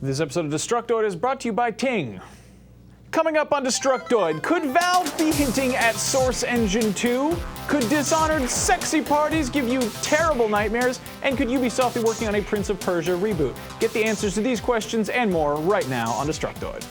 This episode of Destructoid is brought to you by Ting. Coming up on Destructoid, could Valve be hinting at Source Engine 2? Could Dishonored sexy parties give you terrible nightmares? And could Ubisoft be working on a Prince of Persia reboot? Get the answers to these questions and more right now on Destructoid.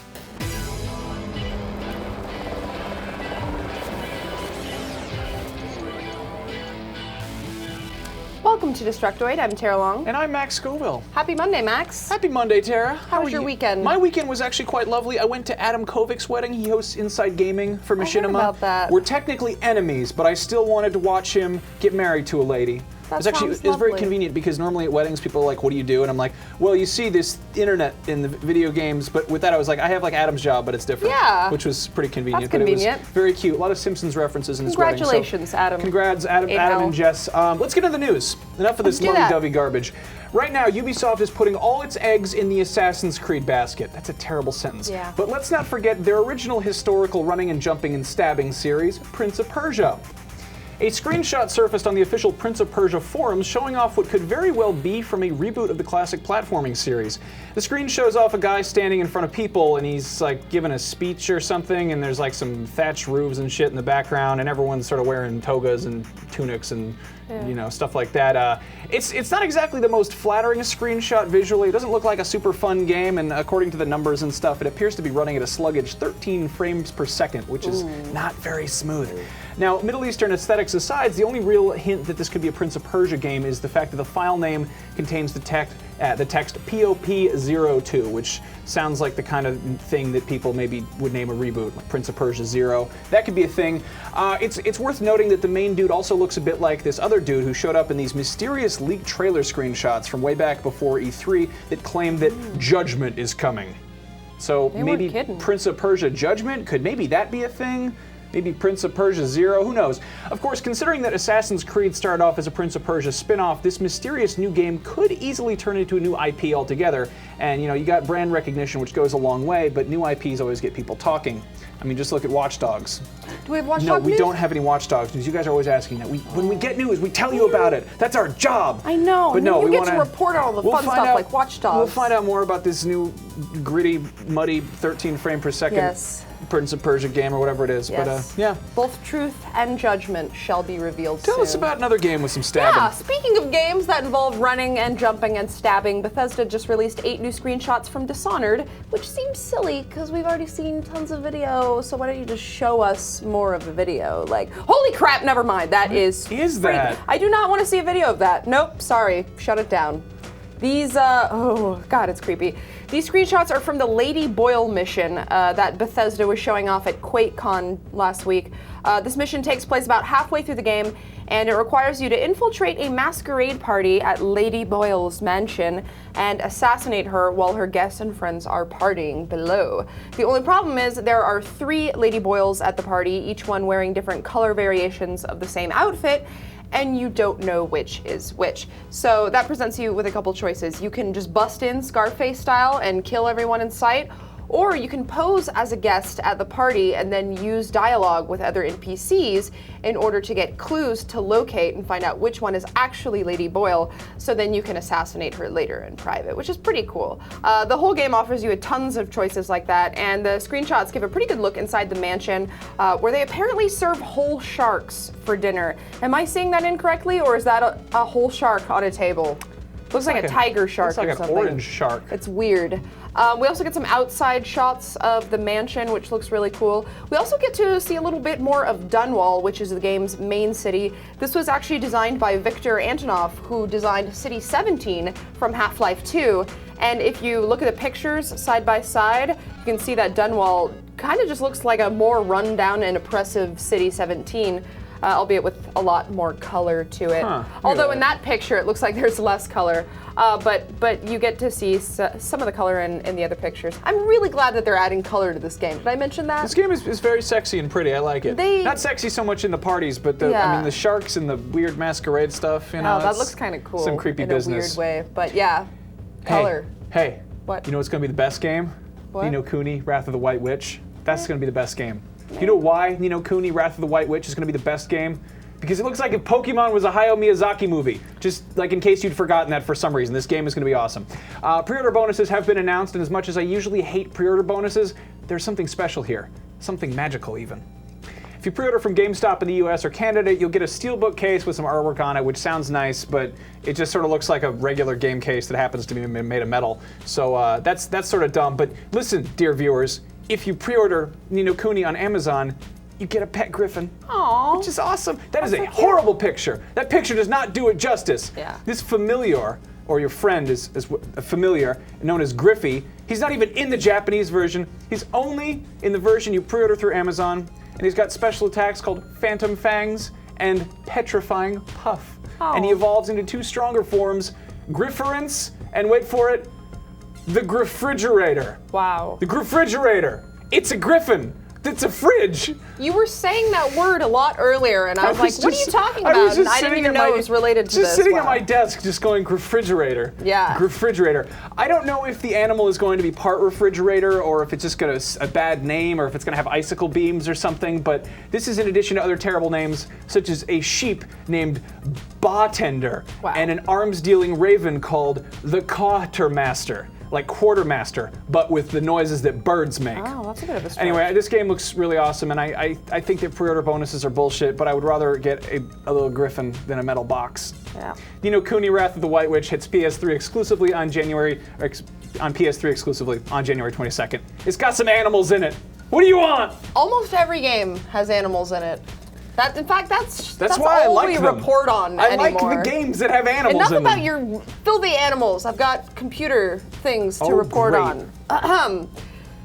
Welcome to Destructoid. I'm Tara Long. And I'm Max Scoville. Happy Monday, Max. Happy Monday, Tara. How was your weekend? My weekend was actually quite lovely. I went to Adam Kovic's wedding. He hosts Inside Gaming for Machinima. I heard about that. We're technically enemies, but I still wanted to watch him get married to a lady. That it was very lovely. convenient because normally at weddings people are like, what do you do? And I'm like, well, you see this internet in the video games, but with that I was like, I have like Adam's job, but it's different. Yeah. Which was pretty convenient. That's convenient. But it was very cute. A lot of Simpsons references in this wedding. Congratulations, Adam. Congrats, Adam and Jess. Let's get into the news. Enough of this lovey-dovey garbage. Right now, Ubisoft is putting all its eggs in the Assassin's Creed basket. That's a terrible sentence. Yeah. But let's not forget their original historical running and jumping and stabbing series, Prince of Persia. A screenshot surfaced on the official Prince of Persia forums showing off what could very well be from a reboot of the classic platforming series. The screen shows off a guy standing in front of people and he's like giving a speech or something, and there's like some thatched roofs and shit in the background, and everyone's sort of wearing togas and tunics and you know, stuff like that. It's not exactly the most flattering screenshot visually. It doesn't look like a super fun game, and according to the numbers and stuff, it appears to be running at a sluggish 13 frames per second, which is not very smooth. Now, Middle Eastern aesthetics aside, the only real hint that this could be a Prince of Persia game is the fact that the file name contains the text POP02, which sounds like the kind of thing that people maybe would name a reboot, like Prince of Persia 0. That could be a thing. It's worth noting that the main dude also looks a bit like this other dude who showed up in these mysterious leaked trailer screenshots from way back before E3 that claimed that Judgment is coming. So maybe Prince of Persia Judgment, could maybe that be a thing? Maybe Prince of Persia 0, who knows? Of course, considering that Assassin's Creed started off as a Prince of Persia spin-off, this mysterious new game could easily turn into a new IP altogether. And you know, you got brand recognition, which goes a long way, but new IPs always get people talking. I mean, just look at Watch Dogs. Do we have Watch Dogs? No, we don't have any Watch Dogs news. You guys are always asking that. When we get news, we tell you about it. That's our job. I know. But no, you we get to report on all the fun stuff like Watch Dogs. We'll find out more about this new gritty, muddy, 13 frame per second Prince of Persia game or whatever it is. Yes. But yeah. Both truth and judgment shall be revealed soon. Tell us about another game with some stabbing. Yeah, speaking of games that involve running and jumping and stabbing, Bethesda just released 8 new screenshots from Dishonored, which seems silly because we've already seen tons of video, so why don't you just show us more of the video? Like, holy crap, never mind, that is that? I do not want to see a video of that. Nope, sorry, shut it down. These, oh god, it's creepy. These screenshots are from the Lady Boyle mission that Bethesda was showing off at QuakeCon last week. This mission takes place about halfway through the game, and it requires you to infiltrate a masquerade party at Lady Boyle's mansion and assassinate her while her guests and friends are partying below. The only problem is there are 3 Lady Boyles at the party, each one wearing different color variations of the same outfit, and you don't know which is which. So that presents you with a couple choices. You can just bust in Scarface style and kill everyone in sight, or you can pose as a guest at the party and then use dialogue with other NPCs in order to get clues to locate and find out which one is actually Lady Boyle, so then you can assassinate her later in private, which is pretty cool. The whole game offers you tons of choices like that, and the screenshots give a pretty good look inside the mansion, where they apparently serve whole sharks for dinner. Am I seeing that incorrectly, or is that a whole shark on a table? Looks like a tiger shark or something. Looks like an orange shark. It's weird. We also get some outside shots of the mansion, which looks really cool. We also get to see a little bit more of Dunwall, which is the game's main city. This was actually designed by Viktor Antonov, who designed City 17 from Half-Life 2. And if you look at the pictures side by side, you can see that Dunwall kind of just looks like a more rundown and oppressive City 17. Albeit with a lot more color to it. Although in that picture it looks like there's less color, but you get to see some of the color in the other pictures. I'm really glad that they're adding color to this game. Did I mention that? This game is very sexy and pretty. I like it. Not sexy so much in the parties, but I mean the sharks and the weird masquerade stuff. You know, that looks kind of cool. Some creepy business. In a weird way, but yeah, color. Hey, what? You know what's going to be the best game? What? Ni no Kuni, Wrath of the White Witch. That's going to be the best game. You know why Ni no Kuni, Wrath of the White Witch is going to be the best game? because it looks like if Pokemon was a Hayao Miyazaki movie. Just like in case you'd forgotten that for some reason, this game is going to be awesome. Pre-order bonuses have been announced, and as much as I usually hate pre-order bonuses, there's something special here, something magical even. If you pre-order from GameStop in the US or Canada, you'll get a steelbook case with some artwork on it, which sounds nice, but it just sort of looks like a regular game case that happens to be made of metal. So that's sort of dumb. But listen, dear viewers, if you pre-order Ni no Kuni on Amazon, you get a pet griffin. Aww. Which is awesome. That is a horrible picture. That picture does not do it justice. Yeah. This familiar, or your friend is a familiar, known as Griffey, he's not even in the Japanese version. He's only in the version you pre-order through Amazon. And he's got special attacks called Phantom Fangs and Petrifying Puff. Oh. And he evolves into two stronger forms, Grifference, and wait for it, the Griffrigerator. Wow. The Griffrigerator. It's a griffin. It's a fridge. You were saying that word a lot earlier, and I was like, what are you talking about? And I didn't even know it was related to this. Just sitting at my desk, just going refrigerator. Yeah. Refrigerator. I don't know if the animal is going to be part refrigerator, or if it's just got a bad name, or if it's going to have icicle beams or something, but this is in addition to other terrible names, such as a sheep named Bartender, wow. and an arms-dealing raven called the Quartermaster. Like Quartermaster, but with the noises that birds make. Oh, that's a bit of a stretch. Anyway, this game looks really awesome, and I think that pre-order bonuses are bullshit, but I would rather get a little griffin than a metal box. Yeah. Ni no Kuni Wrath of the White Witch hits PS3 exclusively on PS3 exclusively on January 22nd. It's got some animals in it. What do you want? Almost every game has animals in it. In fact, that's why all I like we them. report on I anymore. like the games that have animals Enough in them. about your filthy animals. I've got computer things to Oh, report great. on. Ahem.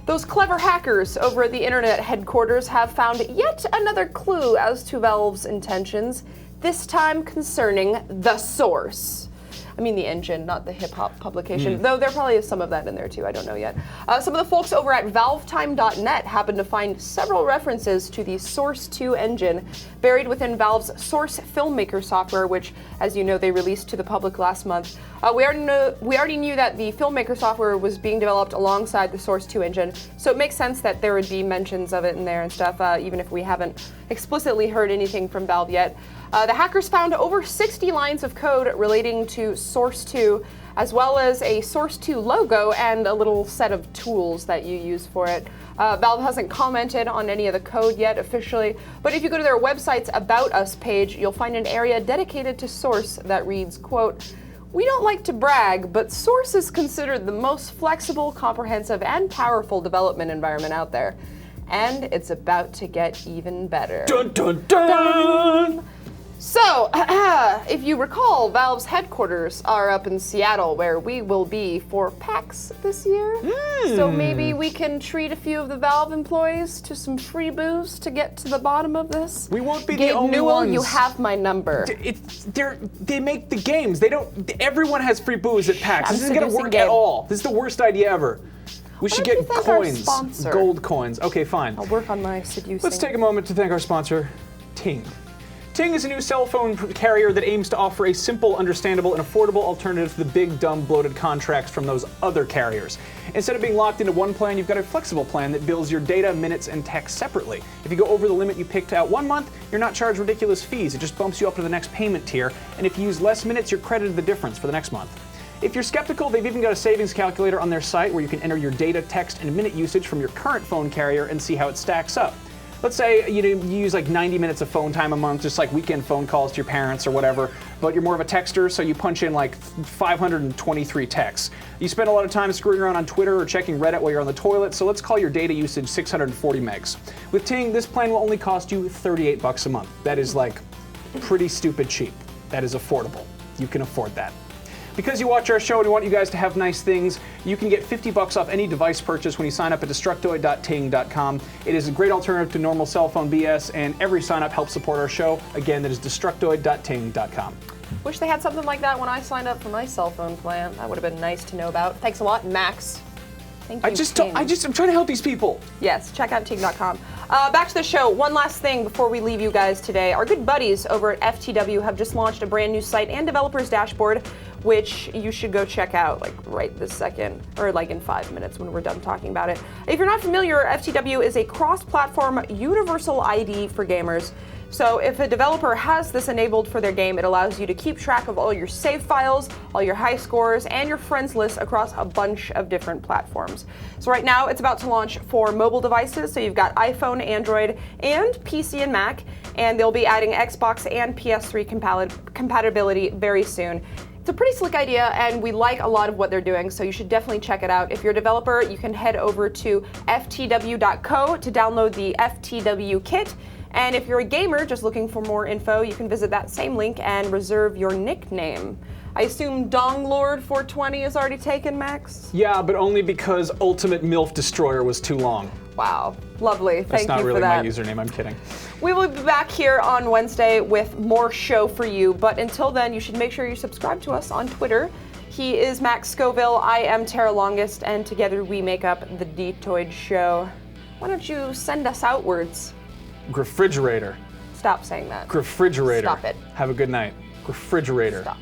Those clever hackers over at the internet headquarters have found yet another clue as to Valve's intentions, this time concerning the source. I mean the engine, not the hip-hop publication, though there probably is some of that in there too, I don't know yet. Some of the folks over at ValveTime.net happened to find several references to the Source 2 engine buried within Valve's Source Filmmaker software, which, as you know, they released to the public last month. We already knew that the Filmmaker software was being developed alongside the Source 2 engine, so it makes sense that there would be mentions of it in there and stuff, even if we haven't explicitly heard anything from Valve yet. The hackers found over 60 lines of code relating to Source 2, as well as a Source 2 logo and a little set of tools that you use for it. Valve hasn't commented on any of the code yet officially, but if you go to their website's About Us page, you'll find an area dedicated to Source that reads, quote, "We don't like to brag, but Source is considered the most flexible, comprehensive, and powerful development environment out there. And it's about to get even better." Dun dun dun! So, if you recall, Valve's headquarters are up in Seattle, where we will be for PAX this year. So maybe we can treat a few of the Valve employees to some free booze to get to the bottom of this. We won't be Gabe the only Newell, ones. you have my number. They make the games. They don't. Everyone has free booze at PAX. I'm This isn't gonna seducing work Gabe. at all. This is the worst idea ever. We should don't get you thank our coins, sponsor? gold coins. Okay, fine. I'll work on my seducing. Let's take a moment to thank our sponsor, Ting. Ting is a new cell phone carrier that aims to offer a simple, understandable, and affordable alternative to the big, dumb, bloated contracts from those other carriers. Instead of being locked into one plan, you've got a flexible plan that bills your data, minutes, and text separately. If you go over the limit you picked out 1 month, you're not charged ridiculous fees. It just bumps you up to the next payment tier, and if you use less minutes, you're credited the difference for the next month. If you're skeptical, they've even got a savings calculator on their site where you can enter your data, text, and minute usage from your current phone carrier and see how it stacks up. Let's say you use like 90 minutes of phone time a month, just like weekend phone calls to your parents or whatever, but you're more of a texter, so you punch in like 523 texts. You spend a lot of time screwing around on Twitter or checking Reddit while you're on the toilet, so let's call your data usage 640 megs. With Ting, this plan will only cost you $38 a month. That is like pretty stupid cheap. That is affordable. You can afford that. Because you watch our show and we want you guys to have nice things, you can get $50 off any device purchase when you sign up at Destructoid.ting.com. It is a great alternative to normal cell phone BS, and every sign up helps support our show. Again, that is Destructoid.ting.com. Wish they had something like that when I signed up for my cell phone plan. That would have been nice to know about. Thanks a lot, Max. Thank you, Ting. I'm trying to help these people. Yes, check out Ting.com. Back to the show. One last thing before we leave you guys today. Our good buddies over at FTW have just launched a brand new site and developers dashboard, which you should go check out like right this second, or like in 5 minutes when we're done talking about it. If you're not familiar, FTW is a cross-platform universal ID for gamers. So if a developer has this enabled for their game, it allows you to keep track of all your save files, all your high scores, and your friends list across a bunch of different platforms. So right now it's about to launch for mobile devices, so you've got iPhone, Android, and PC and Mac, and they'll be adding Xbox and PS3 compatibility very soon. It's a pretty slick idea, and we like a lot of what they're doing, so you should definitely check it out. If you're a developer, you can head over to ftw.co to download the FTW kit. And if you're a gamer just looking for more info, you can visit that same link and reserve your nickname. I assume DongLord420 is already taken, Max? Yeah, but only because Ultimate MILF Destroyer was too long. Wow, lovely. Thank That's you not for really that. my username, I'm kidding. We will be back here on Wednesday with more show for you, but until then, you should make sure you subscribe to us on Twitter. He is Max Scoville, I am Tara Longest, and together we make up the Detoid Show. Why don't you send us outwards? Refrigerator. Stop saying that. Refrigerator. Stop it. Have a good night. Refrigerator. Stop.